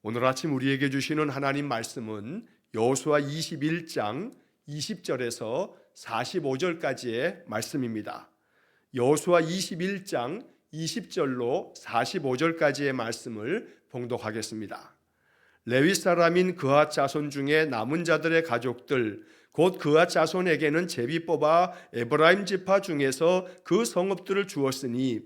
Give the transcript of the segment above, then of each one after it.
오늘 아침 우리에게 주시는 하나님 말씀은 여호수아 21장 20절에서 45절까지의 말씀입니다. 여호수아 21장 20절로 45절까지의 말씀을 봉독하겠습니다. 레위 사람인 그앗 자손 중에 남은 자들의 가족들 곧 그앗 자손에게는 제비 뽑아 에브라임 지파 중에서 그 성읍들을 주었으니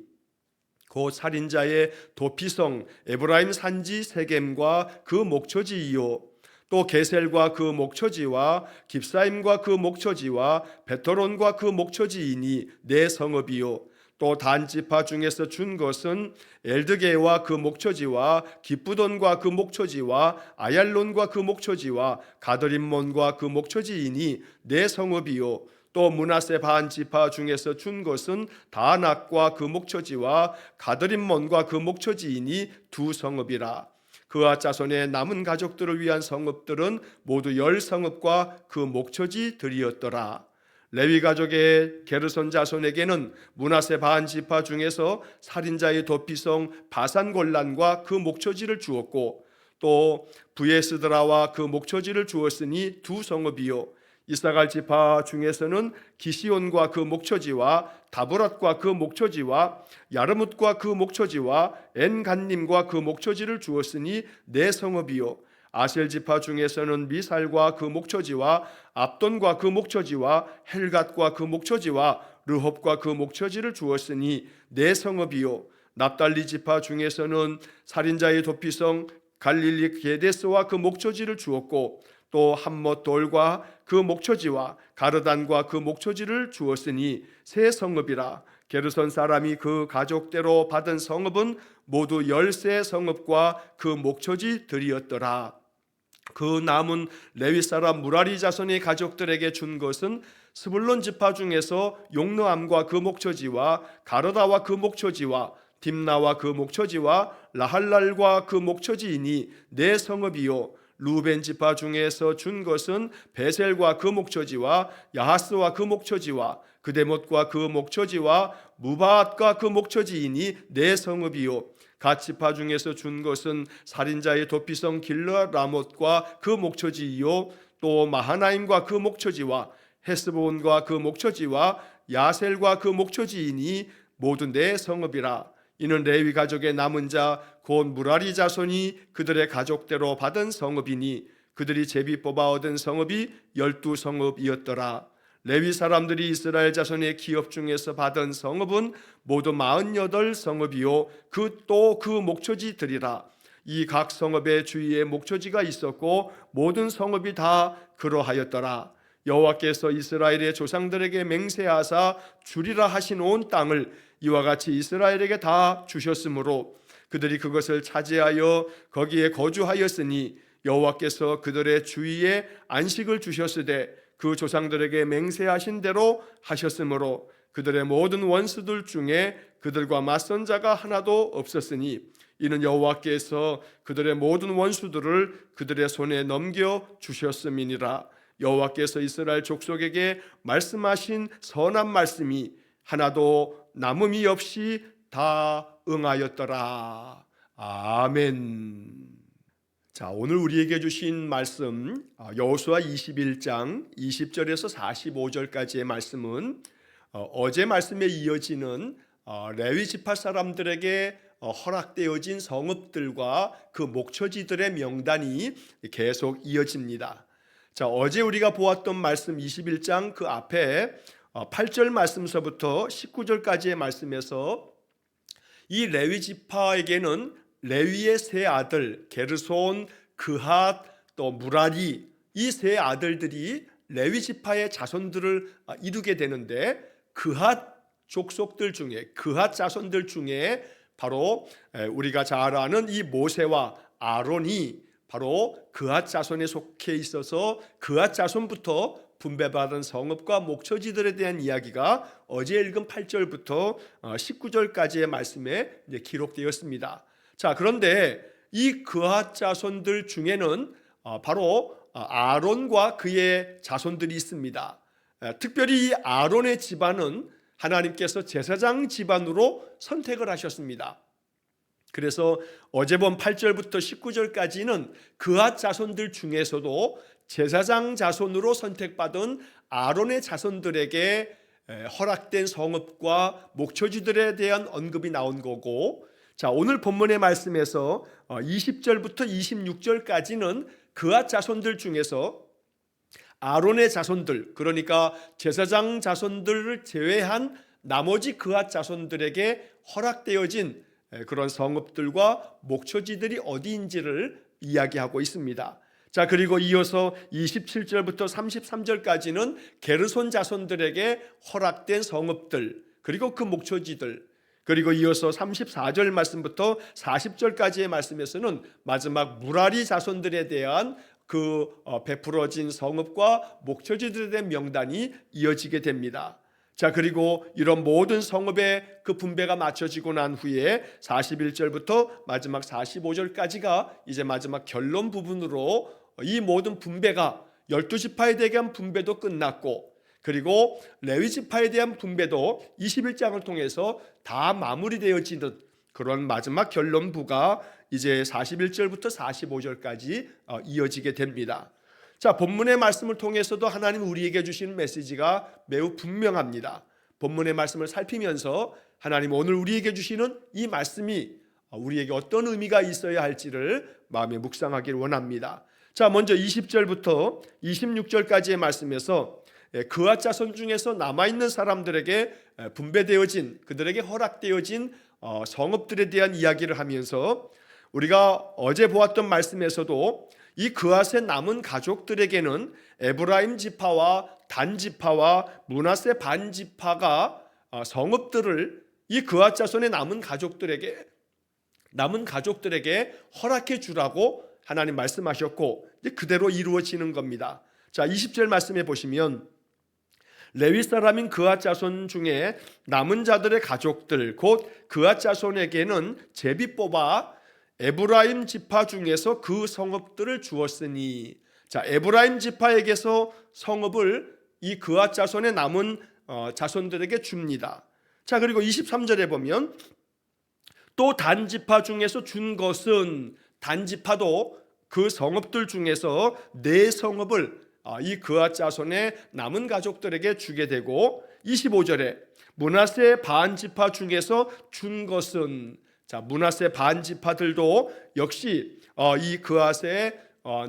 곧 살인자의 도피성 에브라임 산지 세겜과 그 목초지이요 또 게셀과 그 목초지와 깁사임과 그 목초지와 베토론과 그 목초지이니 네 성읍이요 또 단 지파 중에서 준 것은 엘드게와 그 목초지와 기쁘돈과 그 목초지와 아얄론과 그 목초지와 가드림몬과 그 목초지이니 네 성읍이요 또 므낫세 반 지파 중에서 준 것은 다낙과 그 목초지와 가드림몬과 그 목초지이니 두 성읍이라. 그앗 자손의 남은 가족들을 위한 성읍들은 모두 10성읍과 그 목초지들이었더라. 레위 가족의 게르손 자손에게는 므낫세 반 지파 중에서 살인자의 도피성 바산골란과 그 목초지를 주었고 또 부에스드라와 그 목초지를 주었으니 두 성읍이요 이사갈 지파 중에서는 기시온과 그 목초지와 다브랏과 그 목초지와 야르뭇과 그 목초지와 엔간님과 그 목초지를 주었으니 네 성읍이요 아셀 지파 중에서는 미살과 그 목초지와 압돈과 그 목초지와 헬갓과 그 목초지와 르홉과 그 목초지를 주었으니 네 성읍이요 납달리 지파 중에서는 살인자의 도피성 갈릴리 게데스와 그 목초지를 주었고 또 함못 돌과 그 목초지와 가르단과 그 목초지를 주었으니 세 성읍이라. 게르손 사람이 그 가족대로 받은 성읍은 모두 13 성읍과 그 목초지들이었더라. 그 남은 레위 사람 무라리 자손의 가족들에게 준 것은 스불론 지파 중에서 용르암과 그 목초지와 가르다와 그 목초지와 딥나와 그 목초지와 라할랄과 그 목초지이니 네 성읍이요 루벤 지파 중에서 준 것은 베셀과 그 목초지와 야하스와 그 목초지와 그데못과 그 목초지와 무바앗과 그 목초지이니 네 성읍이요 갓 지파 중에서 준 것은 살인자의 도피성 길르라못과 그 목초지이요 또 마하나임과 그 목초지와 헤스본과 그 목초지와 야셀과 그 목초지이니 모두 네 성읍이라. 이는 레위 가족의 남은 자 곧 무라리 자손이 그들의 가족대로 받은 성읍이니 그들이 제비 뽑아 얻은 성읍이 12성읍이었더라. 레위 사람들이 이스라엘 자손의 기업 중에서 받은 성읍은 모두 48성읍이요 그 목초지들이라. 이 각 성읍의 주위에 목초지가 있었고 모든 성읍이 다 그러하였더라. 여호와께서 이스라엘의 조상들에게 맹세하사 주리라 하신 온 땅을 이와 같이 이스라엘에게 다 주셨으므로 그들이 그것을 차지하여 거기에 거주하였으니 여호와께서 그들의 주위에 안식을 주셨으되 그 조상들에게 맹세하신 대로 하셨으므로 그들의 모든 원수들 중에 그들과 맞선 자가 하나도 없었으니 이는 여호와께서 그들의 모든 원수들을 그들의 손에 넘겨 주셨음이니라. 여호와께서 이스라엘 족속에게 말씀하신 선한 말씀이 하나도 남음이 없이 다 응하였더라. 아멘. 자, 오늘 우리에게 주신 말씀 여호수아 21장 20절에서 45절까지의 말씀은 어제 말씀에 이어지는 레위 지파 사람들에게 허락되어진 성읍들과 그 목초지들의 명단이 계속 이어집니다. 자, 어제 우리가 보았던 말씀 21장 그 앞에 8절 말씀서부터 19절까지의 말씀에서 이 레위 지파에게는 레위의 세 아들 게르손, 그핫, 또 무라리 이 세 아들들이 레위 지파의 자손들을 이루게 되는데 그핫 족속들 중에 그핫 자손들 중에 바로 우리가 잘 아는 이 모세와 아론이 바로 그핫 자손에 속해 있어서 그핫 자손부터 분배받은 성읍과 목초지들에 대한 이야기가 어제 읽은 8절부터 19절까지의 말씀에 기록되었습니다. 자, 그런데 이 그핫 자손들 중에는 바로 아론과 그의 자손들이 있습니다. 특별히 이 아론의 집안은 하나님께서 제사장 집안으로 선택을 하셨습니다. 그래서 어제 본 8절부터 19절까지는 그앗 자손들 중에서도 제사장 자손으로 선택받은 아론의 자손들에게 허락된 성읍과 목초지들에 대한 언급이 나온 거고, 자, 오늘 본문의 말씀에서 20절부터 26절까지는 그앗 자손들 중에서 아론의 자손들, 그러니까 제사장 자손들을 제외한 나머지 그앗 자손들에게 허락되어진 그런 성읍들과 목초지들이 어디인지를 이야기하고 있습니다. 자, 그리고 이어서 27절부터 33절까지는 게르손 자손들에게 허락된 성읍들, 그리고 그 목초지들, 그리고 이어서 34절 말씀부터 40절까지의 말씀에서는 마지막 무라리 자손들에 대한 그 베풀어진 성읍과 목초지들에 대한 명단이 이어지게 됩니다. 자, 그리고 이런 모든 성읍의 그 분배가 맞춰지고 난 후에 41절부터 마지막 45절까지가 이제 마지막 결론 부분으로 이 모든 분배가 12지파에 대한 분배도 끝났고, 그리고 레위 지파에 대한 분배도 21장을 통해서 다 마무리되어지는 그런 마지막 결론부가 이제 41절부터 45절까지 이어지게 됩니다. 자, 본문의 말씀을 통해서도 하나님 우리에게 주시는 메시지가 매우 분명합니다. 본문의 말씀을 살피면서 하나님 오늘 우리에게 주시는 이 말씀이 우리에게 어떤 의미가 있어야 할지를 마음에 묵상하기를 원합니다. 자, 먼저 20절부터 26절까지의 말씀에서 그앗 자손 중에서 남아있는 사람들에게 분배되어진, 그들에게 허락되어진 성읍들에 대한 이야기를 하면서 우리가 어제 보았던 말씀에서도 이 그앗의 남은 가족들에게는 에브라임 지파와 단 지파와 므낫세 반 지파가 성읍들을 이 그앗 자손의 남은 가족들에게 허락해 주라고 하나님 말씀하셨고, 그대로 이루어지는 겁니다. 자, 20절 말씀해 보시면 레위 사람인 그앗 자손 중에 남은 자들의 가족들 곧 그앗 자손에게는 제비 뽑아 에브라임 지파 중에서 그 성읍들을 주었으니, 자, 에브라임 지파에게서 성읍을 이 그앗 자손의 남은 자손들에게 줍니다. 자, 그리고 23절에 보면 또 단 지파 중에서 준 것은, 단 지파도 그 성읍들 중에서 네 성읍을 이 그앗 자손의 남은 가족들에게 주게 되고, 25절에 므낫세 반 지파 중에서 준 것은, 자, 므낫세 반 지파들도 역시 이 그앗의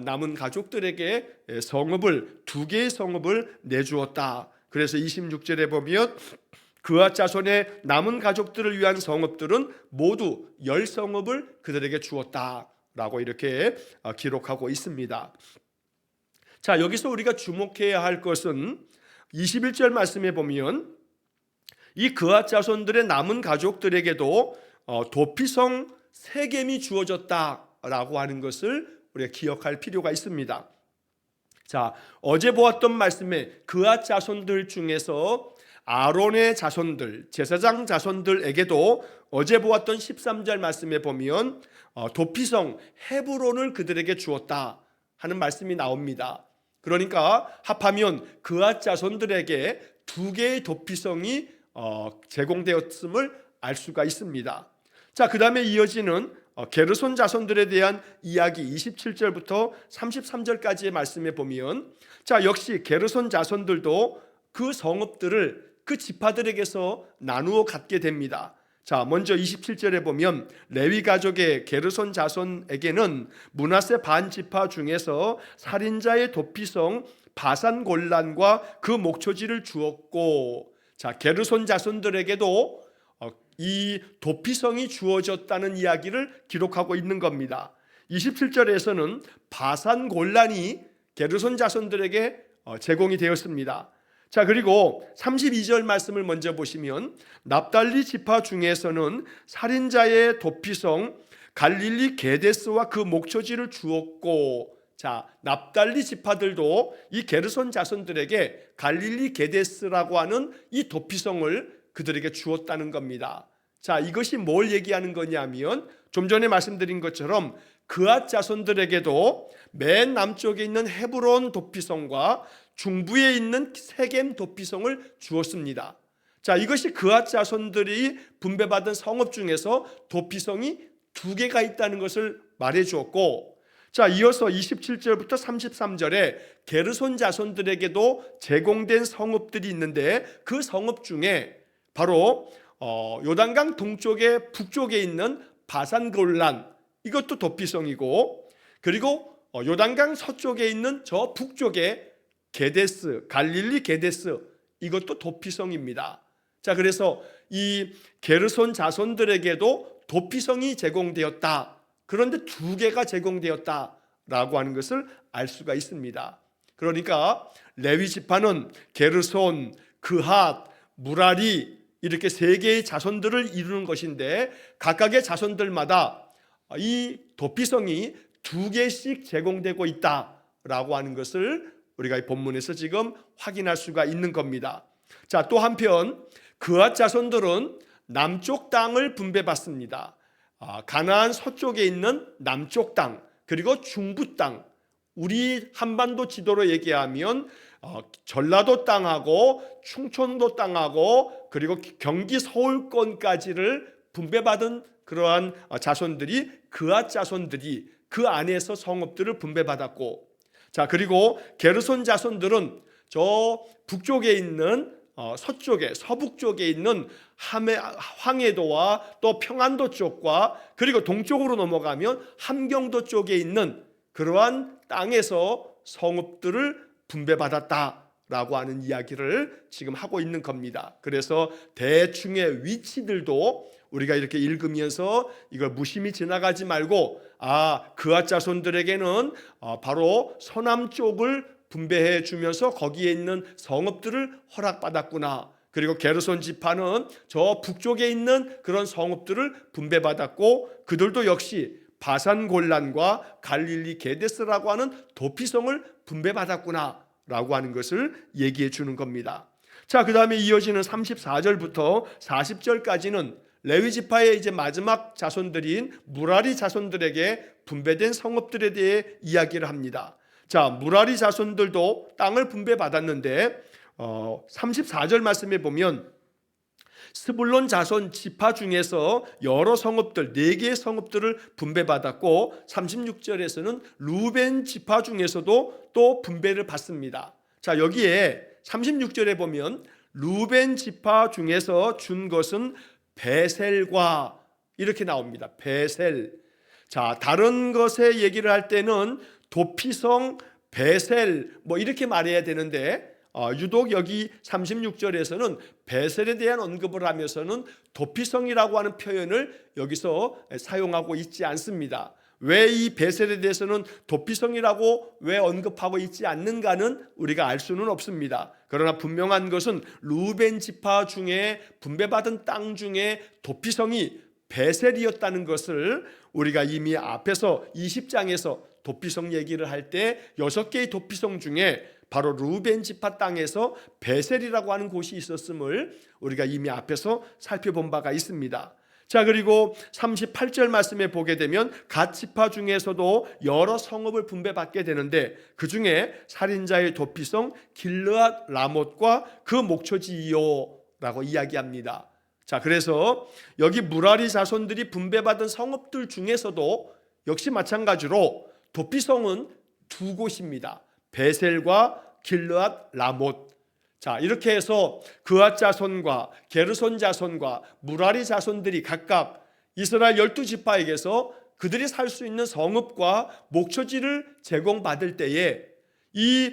남은 가족들에게 성읍을, 두 개의 성읍을 내주었다. 그래서 26절에 보면 그앗 자손의 남은 가족들을 위한 성읍들은 모두 10성읍을 그들에게 주었다라고 이렇게 기록하고 있습니다. 자, 여기서 우리가 주목해야 할 것은 21절 말씀에 보면 이 그앗 자손들의 남은 가족들에게도 도피성 세겜이 주어졌다라고 하는 것을 우리가 기억할 필요가 있습니다. 자, 어제 보았던 말씀에 그앗 자손들 중에서 아론의 자손들, 제사장 자손들에게도 어제 보았던 13절 말씀에 보면 도피성 헤브론을 그들에게 주었다 하는 말씀이 나옵니다. 그러니까 합하면 그앗 자손들에게 두 개의 도피성이 제공되었음을 알 수가 있습니다. 자, 그 다음에 이어지는 게르손 자손들에 대한 이야기 27절부터 33절까지의 말씀에 보면, 자, 역시 게르손 자손들도 그 성읍들을 그 지파들에게서 나누어 갖게 됩니다. 자, 먼저 27절에 보면 레위 가족의 게르손 자손에게는 므낫세 반 지파 중에서 살인자의 도피성 바산 골란과 그 목초지를 주었고, 자, 게르손 자손들에게도 이 도피성이 주어졌다는 이야기를 기록하고 있는 겁니다. 27절에서는 바산 골란이 게르손 자손들에게 제공이 되었습니다. 자, 그리고 32절 말씀을 먼저 보시면 납달리 지파 중에서는 살인자의 도피성 갈릴리 게데스와 그 목초지를 주었고, 자, 납달리 지파들도 이 게르손 자손들에게 갈릴리 게데스라고 하는 이 도피성을 그들에게 주었다는 겁니다. 자, 이것이 뭘 얘기하는 거냐면 좀 전에 말씀드린 것처럼 그앗 자손들에게도 맨 남쪽에 있는 헤브론 도피성과 중부에 있는 세겜 도피성을 주었습니다. 자, 이것이 그앗 자손들이 분배받은 성읍 중에서 도피성이 두 개가 있다는 것을 말해 주었고, 자, 이어서 27절부터 33절에 게르손 자손들에게도 제공된 성읍들이 있는데 그 성읍 중에 바로 요단강 동쪽에 북쪽에 있는 바산 이것도 도피성이고, 그리고 요단강 서쪽에 있는 저 북쪽에 게데스, 갈릴리 게데스, 이것도 도피성입니다. 자, 그래서 이 게르손 자손들에게도 도피성이 제공되었다. 그런데 두 개가 제공되었다라고 하는 것을 알 수가 있습니다. 그러니까 레위 지파는 게르손, 그핫, 무라리 이렇게 세 개의 자손들을 이루는 것인데 각각의 자손들마다 이 도피성이 두 개씩 제공되고 있다라고 하는 것을 우리가 이 본문에서 지금 확인할 수가 있는 겁니다. 자, 또 한편 그핫 자손들은 남쪽 땅을 분배받습니다. 가나안 서쪽에 있는 남쪽 땅, 그리고 중부 땅, 우리 한반도 지도로 얘기하면 전라도 땅하고 충청도 땅하고 그리고 경기 서울권까지를 분배받은 그러한 자손들이 그핫 자손들이 그 안에서 성읍들을 분배받았고, 자, 그리고 게르손 자손들은 저 북쪽에 있는 서쪽에 서북쪽에 있는 황해도와 또 평안도 쪽과 그리고 동쪽으로 넘어가면 함경도 쪽에 있는 그러한 땅에서 성읍들을 분배받았다라고 하는 이야기를 지금 하고 있는 겁니다. 그래서 대충의 위치들도 우리가 이렇게 읽으면서 이걸 무심히 지나가지 말고 그핫 자손들에게는 바로 서남 쪽을 분배해 주면서 거기에 있는 성읍들을 허락받았구나. 그리고 게르손 지파는 저 북쪽에 있는 그런 성읍들을 분배받았고 그들도 역시 바산 골란과 갈릴리 게데스라고 하는 도피성을 분배받았구나 라고 하는 것을 얘기해 주는 겁니다. 자, 그 다음에 이어지는 34절부터 40절까지는 레위 지파의 이제 마지막 자손들인 무라리 자손들에게 분배된 성읍들에 대해 이야기를 합니다. 자, 무라리 자손들도 땅을 분배받았는데 34절 말씀에 보면 스불론 자손 지파 중에서 여러 성읍들 4개의 성읍들을 분배받았고 36절에서는 루벤 지파 중에서도 또 분배를 받습니다. 자, 여기에 36절에 보면 루벤 지파 중에서 준 것은 베셀과 이렇게 나옵니다. 베셀. 자, 다른 것에 얘기를 할 때는 도피성, 베셀 뭐 이렇게 말해야 되는데 유독 여기 36절에서는 베셀에 대한 언급을 하면서는 도피성이라고 하는 표현을 여기서 사용하고 있지 않습니다. 왜 이 베셀에 대해서는 도피성이라고 왜 언급하고 있지 않는가는 우리가 알 수는 없습니다. 그러나 분명한 것은 루벤 지파 중에 분배받은 땅 중에 도피성이 베셀이었다는 것을 우리가 이미 앞에서 20장에서 도피성 얘기를 할 때 6개의 도피성 중에 바로 루벤 지파 땅에서 베셀이라고 하는 곳이 있었음을 우리가 이미 앞에서 살펴본 바가 있습니다. 자, 그리고 38절 말씀에 보게 되면 갓 지파 중에서도 여러 성읍을 분배받게 되는데 그 중에 살인자의 도피성 길르앗 라못과 그 목초지이요라고 이야기합니다. 자, 그래서 여기 무라리 자손들이 분배받은 성읍들 중에서도 역시 마찬가지로 도피성은 두 곳입니다. 베셀과 길르앗 라못. 자, 이렇게 해서 그핫 자손과 게르손 자손과 무라리 자손들이 각각 이스라엘 12지파에게서 그들이 살 수 있는 성읍과 목초지를 제공받을 때에 이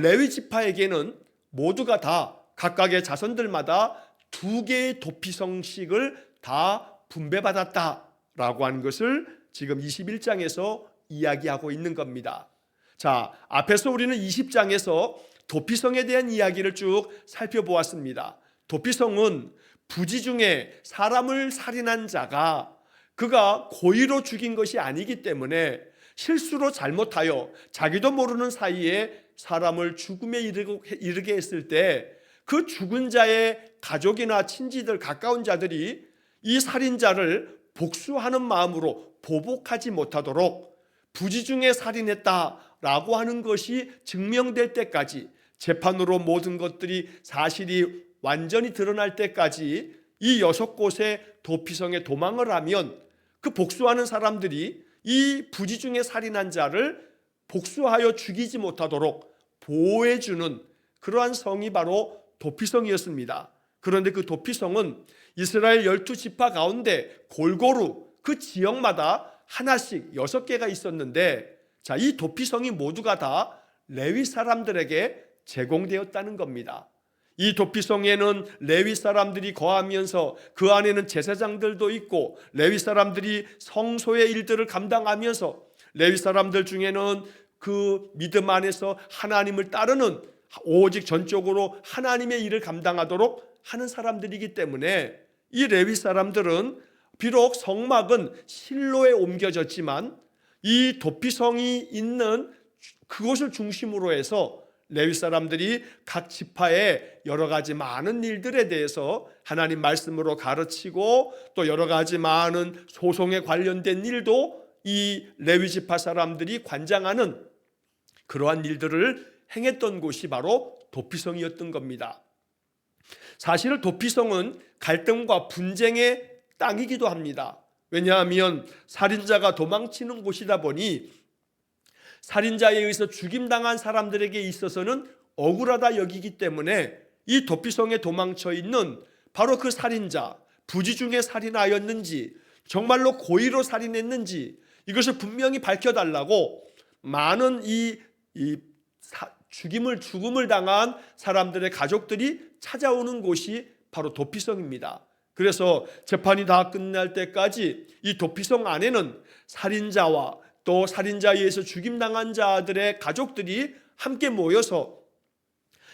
레위 지파에게는 모두가 다 각각의 자손들마다 2개의 도피성씩을 다 분배받았다라고 하는 것을 지금 21장에서 이야기하고 있는 겁니다. 자, 앞에서 우리는 20장에서 도피성에 대한 이야기를 쭉 살펴보았습니다. 도피성은 부지 중에 사람을 살인한 자가 그가 고의로 죽인 것이 아니기 때문에 실수로 잘못하여 자기도 모르는 사이에 사람을 죽음에 이르게 했을 때 그 죽은 자의 가족이나 친지들 가까운 자들이 이 살인자를 복수하는 마음으로 보복하지 못하도록 부지 중에 살인했다라고 하는 것이 증명될 때까지 재판으로 모든 것들이 사실이 완전히 드러날 때까지 이 6곳의 도피성에 도망을 하면 그 복수하는 사람들이 이 부지 중에 살인한 자를 복수하여 죽이지 못하도록 보호해주는 그러한 성이 바로 도피성이었습니다. 그런데 그 도피성은 이스라엘 12지파 가운데 골고루 그 지역마다 하나씩 6개가 있었는데, 자, 이 도피성이 모두가 다 레위 사람들에게 제공되었다는 겁니다. 이 도피성에는 레위 사람들이 거하면서 그 안에는 제사장들도 있고, 레위 사람들이 성소의 일들을 감당하면서 레위 사람들 중에는 그 믿음 안에서 하나님을 따르는 오직 전적으로 하나님의 일을 감당하도록 하는 사람들이기 때문에 이 레위 사람들은 비록 성막은 실로에 옮겨졌지만 이 도피성이 있는 그곳을 중심으로 해서 레위 사람들이 각 지파의 여러 가지 많은 일들에 대해서 하나님 말씀으로 가르치고, 또 여러 가지 많은 소송에 관련된 일도 이 레위 지파 사람들이 관장하는 그러한 일들을 행했던 곳이 바로 도피성이었던 겁니다. 사실 도피성은 갈등과 분쟁의 땅이기도 합니다. 왜냐하면 살인자가 도망치는 곳이다 보니 살인자에 의해서 죽임당한 사람들에게 있어서는 억울하다 여기기 때문에 이 도피성에 도망쳐 있는 바로 그 살인자, 부지 중에 살인하였는지 정말로 고의로 살인했는지 이것을 분명히 밝혀달라고 많은 죽음을 당한 사람들의 가족들이 찾아오는 곳이 바로 도피성입니다. 그래서 재판이 다 끝날 때까지 이 도피성 안에는 살인자와 또 살인자에 의해서 죽임당한 자들의 가족들이 함께 모여서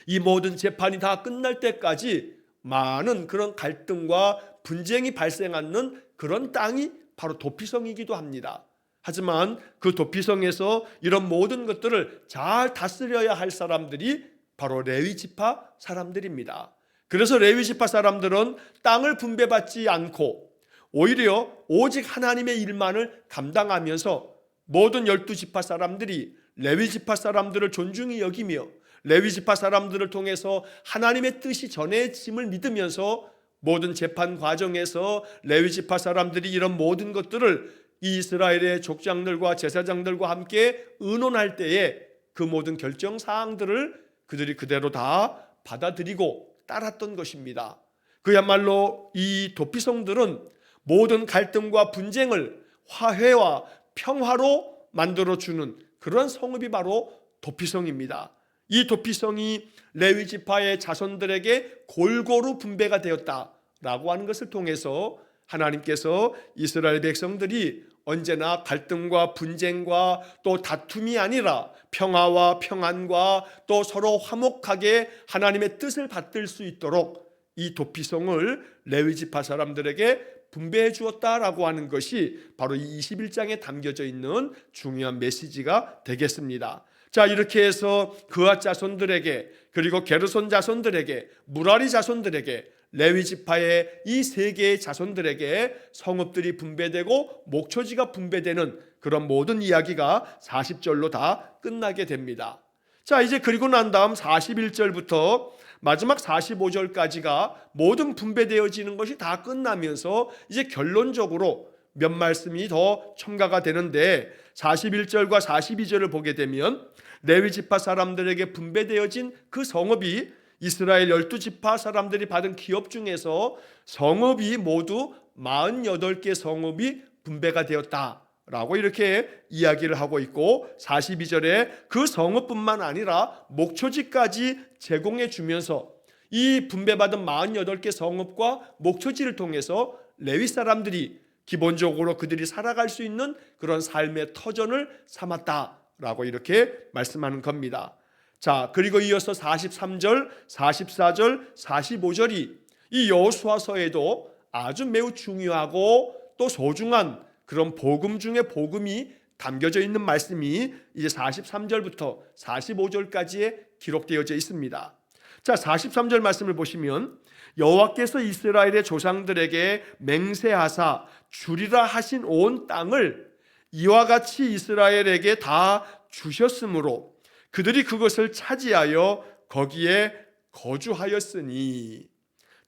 이 모든 재판이 다 끝날 때까지 많은 그런 갈등과 분쟁이 발생하는 그런 땅이 바로 도피성이기도 합니다. 하지만 그 도피성에서 이런 모든 것들을 잘 다스려야 할 사람들이 바로 레위 지파 사람들입니다. 그래서 레위 지파 사람들은 땅을 분배받지 않고 오히려 오직 하나님의 일만을 감당하면서 모든 12지파 사람들이 레위 지파 사람들을 존중히 여기며 레위 지파 사람들을 통해서 하나님의 뜻이 전해짐을 믿으면서 모든 재판 과정에서 레위 지파 사람들이 이런 모든 것들을 이스라엘의 족장들과 제사장들과 함께 의논할 때에 그 모든 결정 사항들을 그들이 그대로 다 받아들이고 따랐던 것입니다. 그야말로 이 도피성들은 모든 갈등과 분쟁을 화해와 평화로 만들어주는 그런 성읍이 바로 도피성입니다. 이 도피성이 레위 지파의 자손들에게 골고루 분배가 되었다라고 하는 것을 통해서 하나님께서 이스라엘 백성들이 언제나 갈등과 분쟁과 또 다툼이 아니라 평화와 평안과 또 서로 화목하게 하나님의 뜻을 받들 수 있도록 이 도피성을 레위 지파 사람들에게 분배해 주었다라고 하는 것이 바로 이 21장에 담겨져 있는 중요한 메시지가 되겠습니다. 자, 이렇게 해서 그앗 자손들에게 그리고 게르손 자손들에게 무라리 자손들에게 레위 지파의 이 세 개의 자손들에게 성읍들이 분배되고 목초지가 분배되는 그런 모든 이야기가 40절로 다 끝나게 됩니다. 자, 이제 그리고 난 다음 41절부터 마지막 45절까지가 모든 분배되어지는 것이 다 끝나면서 이제 결론적으로 몇 말씀이 더 첨가가 되는데, 41절과 42절을 보게 되면 레위 지파 사람들에게 분배되어진 그 성읍이 이스라엘 12지파 사람들이 받은 기업 중에서 성읍이 모두 48개 성읍이 분배가 되었다라고 이렇게 이야기를 하고 있고, 42절에 그 성읍뿐만 아니라 목초지까지 제공해 주면서 이 분배받은 48개 성읍과 목초지를 통해서 레위 사람들이 기본적으로 그들이 살아갈 수 있는 그런 삶의 터전을 삼았다라고 이렇게 말씀하는 겁니다. 자, 그리고 이어서 43절, 44절, 45절이 이 여호수아서에도 아주 매우 중요하고 또 소중한 그런 복음 중에 복음이 담겨져 있는 말씀이 이제 43절부터 45절까지에 기록되어져 있습니다. 자, 43절 말씀을 보시면 여호와께서 이스라엘의 조상들에게 맹세하사 주리라 하신 온 땅을 이와 같이 이스라엘에게 다 주셨으므로 그들이 그것을 차지하여 거기에 거주하였으니.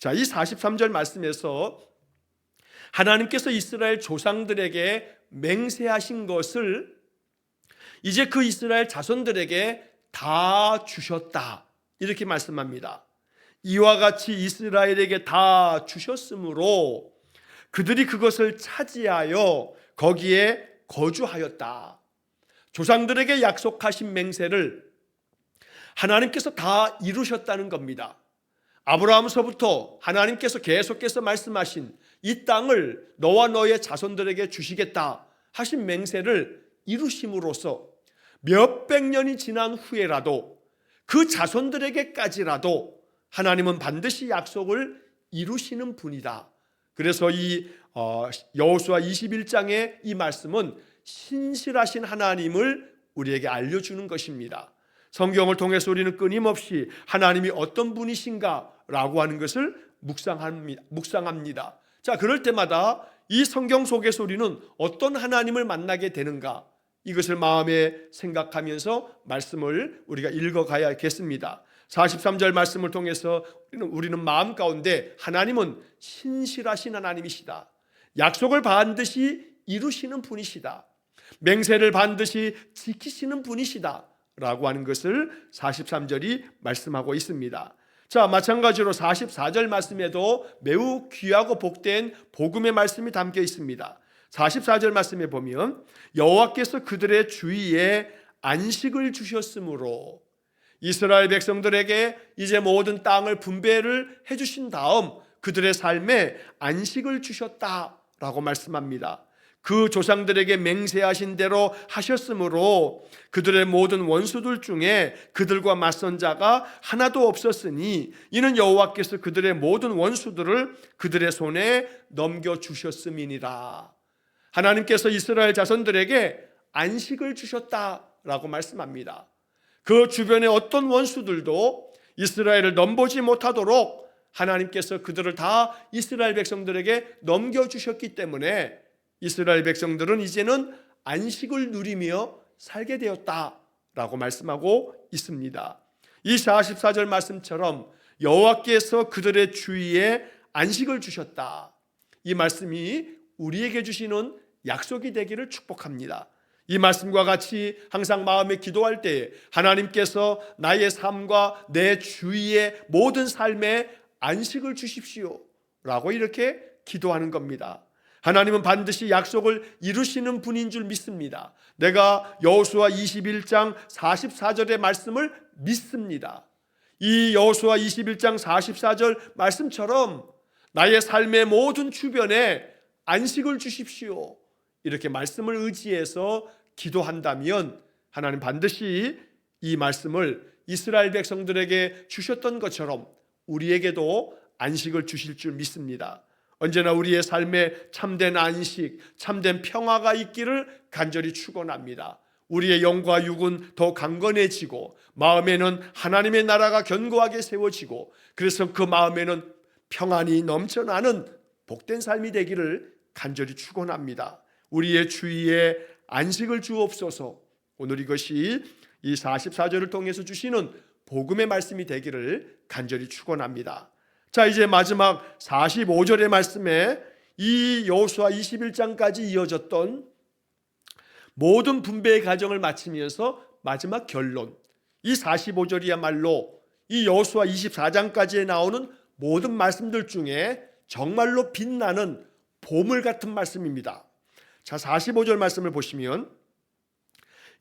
자, 이 43절 말씀에서 하나님께서 이스라엘 조상들에게 맹세하신 것을 이제 그 이스라엘 자손들에게 다 주셨다, 이렇게 말씀합니다. 이와 같이 이스라엘에게 다 주셨으므로 그들이 그것을 차지하여 거기에 거주하였다. 조상들에게 약속하신 맹세를 하나님께서 다 이루셨다는 겁니다. 아브라함서부터 하나님께서 계속해서 말씀하신 이 땅을 너와 너의 자손들에게 주시겠다 하신 맹세를 이루심으로써 몇백 년이 지난 후에라도 그 자손들에게까지라도 하나님은 반드시 약속을 이루시는 분이다. 그래서 이 여호수아 21장의 이 말씀은 신실하신 하나님을 우리에게 알려주는 것입니다. 성경을 통해서 우리는 끊임없이 하나님이 어떤 분이신가라고 하는 것을 묵상합니다. 자, 그럴 때마다 이 성경 속에서 우리는 어떤 하나님을 만나게 되는가, 이것을 마음에 생각하면서 말씀을 우리가 읽어가야겠습니다. 43절 말씀을 통해서 우리는 마음 가운데 하나님은 신실하신 하나님이시다, 약속을 반드시 이루시는 분이시다, 맹세를 반드시 지키시는 분이시다 라고 하는 것을 43절이 말씀하고 있습니다. 자, 마찬가지로 44절 말씀에도 매우 귀하고 복된 복음의 말씀이 담겨 있습니다. 44절 말씀에 보면 여호와께서 그들의 주위에 안식을 주셨으므로, 이스라엘 백성들에게 이제 모든 땅을 분배를 해주신 다음 그들의 삶에 안식을 주셨다라고 말씀합니다. 그 조상들에게 맹세하신 대로 하셨으므로 그들의 모든 원수들 중에 그들과 맞선 자가 하나도 없었으니 이는 여호와께서 그들의 모든 원수들을 그들의 손에 넘겨주셨음이니라. 하나님께서 이스라엘 자손들에게 안식을 주셨다라고 말씀합니다. 그 주변의 어떤 원수들도 이스라엘을 넘보지 못하도록 하나님께서 그들을 다 이스라엘 백성들에게 넘겨주셨기 때문에 이스라엘 백성들은 이제는 안식을 누리며 살게 되었다라고 말씀하고 있습니다. 이 44절 말씀처럼 여호와께서 그들의 주위에 안식을 주셨다, 이 말씀이 우리에게 주시는 약속이 되기를 축복합니다. 이 말씀과 같이 항상 마음에 기도할 때 하나님께서 나의 삶과 내 주위의 모든 삶에 안식을 주십시오 라고 이렇게 기도하는 겁니다. 하나님은 반드시 약속을 이루시는 분인 줄 믿습니다. 내가 여호수아 21장 44절의 말씀을 믿습니다. 이 여호수아 21장 44절 말씀처럼 나의 삶의 모든 주변에 안식을 주십시오, 이렇게 말씀을 의지해서 기도한다면 하나님 반드시 이 말씀을 이스라엘 백성들에게 주셨던 것처럼 우리에게도 안식을 주실 줄 믿습니다. 언제나 우리의 삶에 참된 안식, 참된 평화가 있기를 간절히 축원합니다. 우리의 영과 육은 더 강건해지고 마음에는 하나님의 나라가 견고하게 세워지고, 그래서 그 마음에는 평안이 넘쳐나는 복된 삶이 되기를 간절히 축원합니다. 우리의 주위에 안식을 주옵소서. 오늘 이것이 이 44절을 통해서 주시는 복음의 말씀이 되기를 간절히 축원합니다. 자, 이제 마지막 45절의 말씀에 이 여호수아 21장까지 이어졌던 모든 분배의 과정을 마치면서 마지막 결론, 이 45절이야말로 이 여호수아 24장까지에 나오는 모든 말씀들 중에 정말로 빛나는 보물 같은 말씀입니다. 자, 45절 말씀을 보시면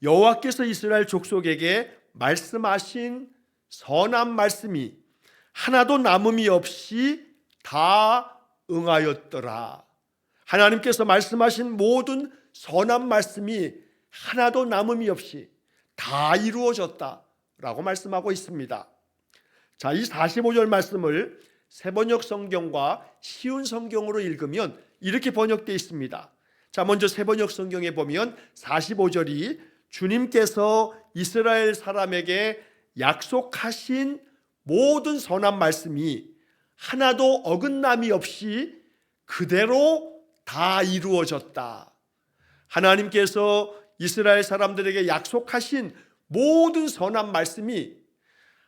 여호와께서 이스라엘 족속에게 말씀하신 선한 말씀이 하나도 남음이 없이 다 응하였더라. 하나님께서 말씀하신 모든 선한 말씀이 하나도 남음이 없이 다 이루어졌다라고 말씀하고 있습니다. 자, 이 45절 말씀을 새번역 성경과 쉬운 성경으로 읽으면 이렇게 번역되어 있습니다. 자, 먼저 새번역 성경에 보면 45절이 주님께서 이스라엘 사람에게 약속하신 모든 선한 말씀이 하나도 어긋남이 없이 그대로 다 이루어졌다. 하나님께서 이스라엘 사람들에게 약속하신 모든 선한 말씀이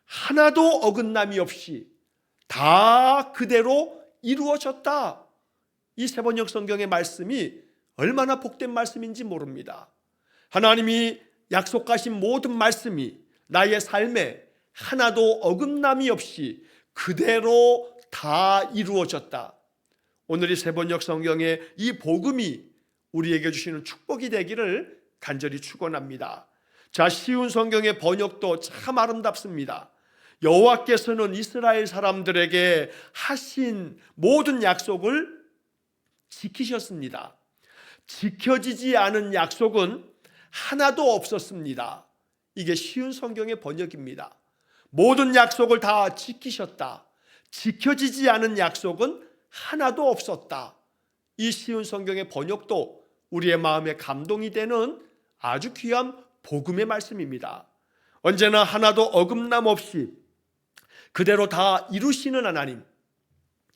하나도 어긋남이 없이 다 그대로 이루어졌다, 이 세번역 성경의 말씀이 얼마나 복된 말씀인지 모릅니다. 하나님이 약속하신 모든 말씀이 나의 삶에 하나도 어긋남이 없이 그대로 다 이루어졌다. 오늘 이 세번역 성경의 이 복음이 우리에게 주시는 축복이 되기를 간절히 축원합니다. 자, 쉬운 성경의 번역도 참 아름답습니다. 여호와께서는 이스라엘 사람들에게 하신 모든 약속을 지키셨습니다. 지켜지지 않은 약속은 하나도 없었습니다. 이게 쉬운 성경의 번역입니다. 모든 약속을 다 지키셨다. 지켜지지 않은 약속은 하나도 없었다. 이 쉬운 성경의 번역도 우리의 마음에 감동이 되는 아주 귀한 복음의 말씀입니다. 언제나 하나도 어긋남 없이 그대로 다 이루시는 하나님,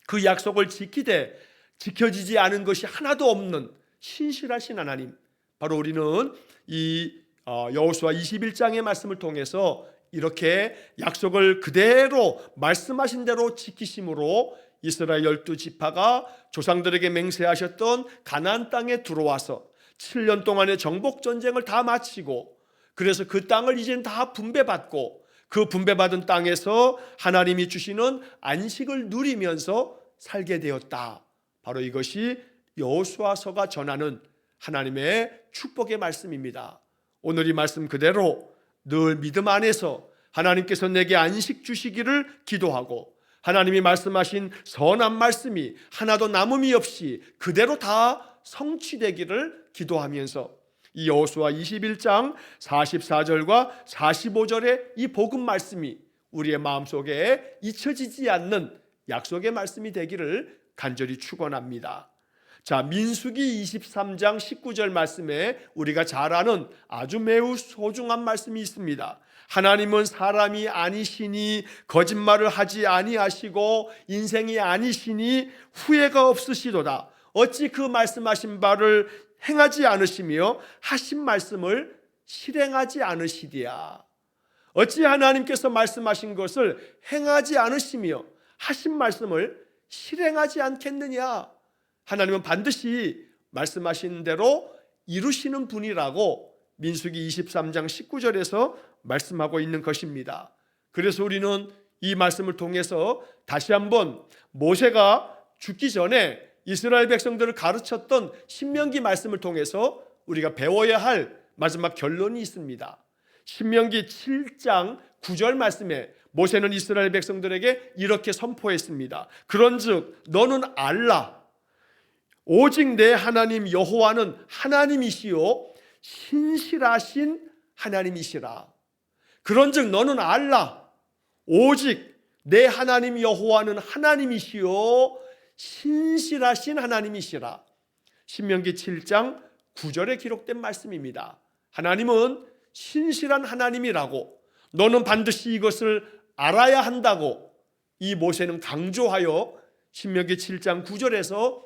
그 약속을 지키되 지켜지지 않은 것이 하나도 없는 신실하신 하나님, 바로 우리는 이 여호수아 21장의 말씀을 통해서 이렇게 약속을 그대로 말씀하신 대로 지키심으로 이스라엘 12지파가 조상들에게 맹세하셨던 가나안 땅에 들어와서 7년 동안의 정복 전쟁을 다 마치고, 그래서 그 땅을 이제는 다 분배받고 그 분배받은 땅에서 하나님이 주시는 안식을 누리면서 살게 되었다. 바로 이것이 여호수아서가 전하는 하나님의 축복의 말씀입니다. 오늘 이 말씀 그대로 늘 믿음 안에서 하나님께서 내게 안식 주시기를 기도하고, 하나님이 말씀하신 선한 말씀이 하나도 남음이 없이 그대로 다 성취되기를 기도하면서 이 여호수아 21장 44절과 45절의 이 복음 말씀이 우리의 마음속에 잊혀지지 않는 약속의 말씀이 되기를 간절히 축원합니다. 자, 민수기 23장 19절 말씀에 우리가 잘 아는 아주 매우 소중한 말씀이 있습니다. 하나님은 사람이 아니시니 거짓말을 하지 아니하시고 인생이 아니시니 후회가 없으시도다. 어찌 그 말씀하신 바를 행하지 않으시며 하신 말씀을 실행하지 않으시리야. 어찌 하나님께서 말씀하신 것을 행하지 않으시며 하신 말씀을 실행하지 않겠느냐. 하나님은 반드시 말씀하신 대로 이루시는 분이라고 민수기 23장 19절에서 말씀하고 있는 것입니다. 그래서 우리는 이 말씀을 통해서 다시 한번 모세가 죽기 전에 이스라엘 백성들을 가르쳤던 신명기 말씀을 통해서 우리가 배워야 할 마지막 결론이 있습니다. 신명기 7장 9절 말씀에 모세는 이스라엘 백성들에게 이렇게 선포했습니다. 그런즉 너는 알라, 오직 내 하나님 여호와는 하나님이시요 신실하신 하나님이시라. 그런즉 너는 알라, 오직 내 하나님 여호와는 하나님이시요 신실하신 하나님이시라. 신명기 7장 9절에 기록된 말씀입니다. 하나님은 신실한 하나님이라고, 너는 반드시 이것을 알아야 한다고 이 모세는 강조하여 신명기 7장 9절에서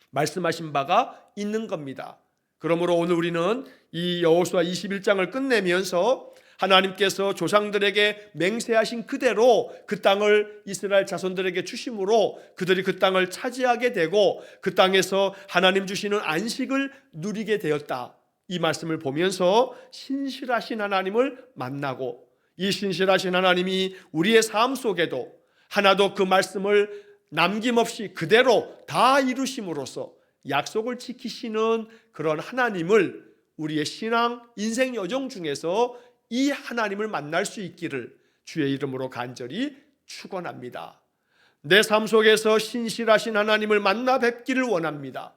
말씀하신 바가 있는 겁니다. 그러므로 오늘 우리는 이 여호수아 21장을 끝내면서 하나님께서 조상들에게 맹세하신 그대로 그 땅을 이스라엘 자손들에게 주심으로 그들이 그 땅을 차지하게 되고 그 땅에서 하나님 주시는 안식을 누리게 되었다. 이 말씀을 보면서 신실하신 하나님을 만나고, 이 신실하신 하나님이 우리의 삶 속에도 하나도 그 말씀을 남김없이 그대로 다 이루심으로써 약속을 지키시는 그런 하나님을 우리의 신앙 인생 여정 중에서 이 하나님을 만날 수 있기를 주의 이름으로 간절히 축원합니다. 내 삶 속에서 신실하신 하나님을 만나 뵙기를 원합니다.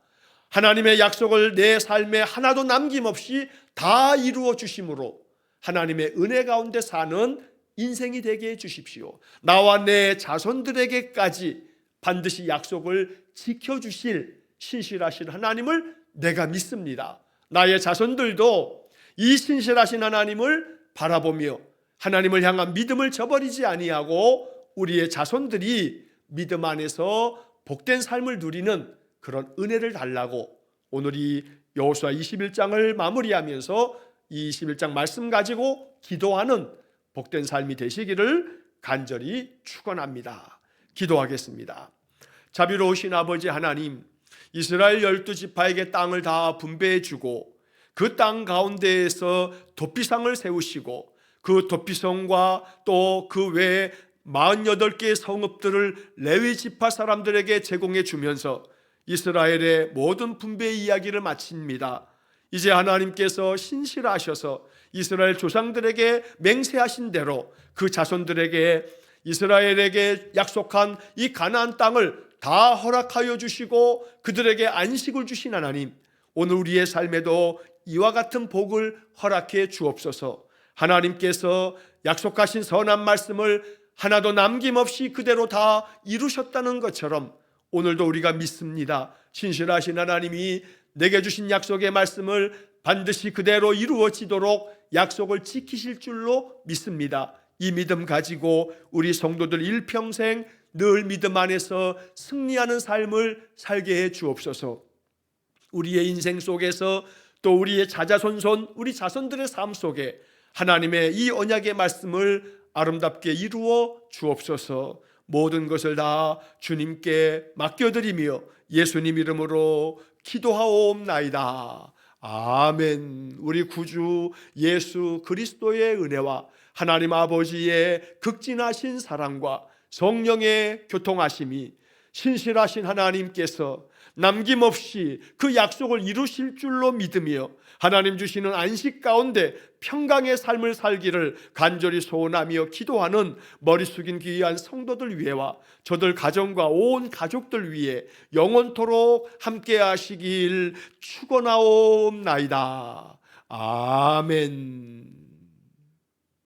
하나님의 약속을 내 삶에 하나도 남김없이 다 이루어 주심으로 하나님의 은혜 가운데 사는 인생이 되게 해 주십시오. 나와 내 자손들에게까지 반드시 약속을 지켜주실 신실하신 하나님을 내가 믿습니다. 나의 자손들도 이 신실하신 하나님을 바라보며 하나님을 향한 믿음을 저버리지 아니하고 우리의 자손들이 믿음 안에서 복된 삶을 누리는 그런 은혜를 달라고 오늘 이 여호수아 21장을 마무리하면서 이 21장 말씀 가지고 기도하는 복된 삶이 되시기를 간절히 축원합니다. 기도하겠습니다. 자비로우신 아버지 하나님, 이스라엘 12지파에게 땅을 다 분배해 주고 그 땅 가운데에서 도피성을 세우시고 그 도피성과 또 그 외에 48개의 성읍들을 레위 지파 사람들에게 제공해 주면서 이스라엘의 모든 분배의 이야기를 마칩니다. 이제 하나님께서 신실하셔서 이스라엘 조상들에게 맹세하신 대로 그 자손들에게 이스라엘에게 약속한 이 가나안 땅을 다 허락하여 주시고 그들에게 안식을 주신 하나님, 오늘 우리의 삶에도 이와 같은 복을 허락해 주옵소서. 하나님께서 약속하신 선한 말씀을 하나도 남김없이 그대로 다 이루셨다는 것처럼 오늘도 우리가 믿습니다. 신실하신 하나님이 내게 주신 약속의 말씀을 반드시 그대로 이루어지도록 약속을 지키실 줄로 믿습니다. 이 믿음 가지고 우리 성도들 일평생 늘 믿음 안에서 승리하는 삶을 살게 해 주옵소서. 우리의 인생 속에서 또 우리의 자자손손 우리 자손들의 삶 속에 하나님의 이 언약의 말씀을 아름답게 이루어 주옵소서. 모든 것을 다 주님께 맡겨드리며 예수님 이름으로 기도하옵나이다. 아멘. 우리 구주 예수 그리스도의 은혜와 하나님 아버지의 극진하신 사랑과 성령의 교통하심이 신실하신 하나님께서 남김없이 그 약속을 이루실 줄로 믿으며 하나님 주시는 안식 가운데 평강의 삶을 살기를 간절히 소원하며 기도하는 머리 숙인 귀한 성도들 위해와 저들 가정과 온 가족들 위해 영원토록 함께 하시길 축원하옵나이다. 아멘.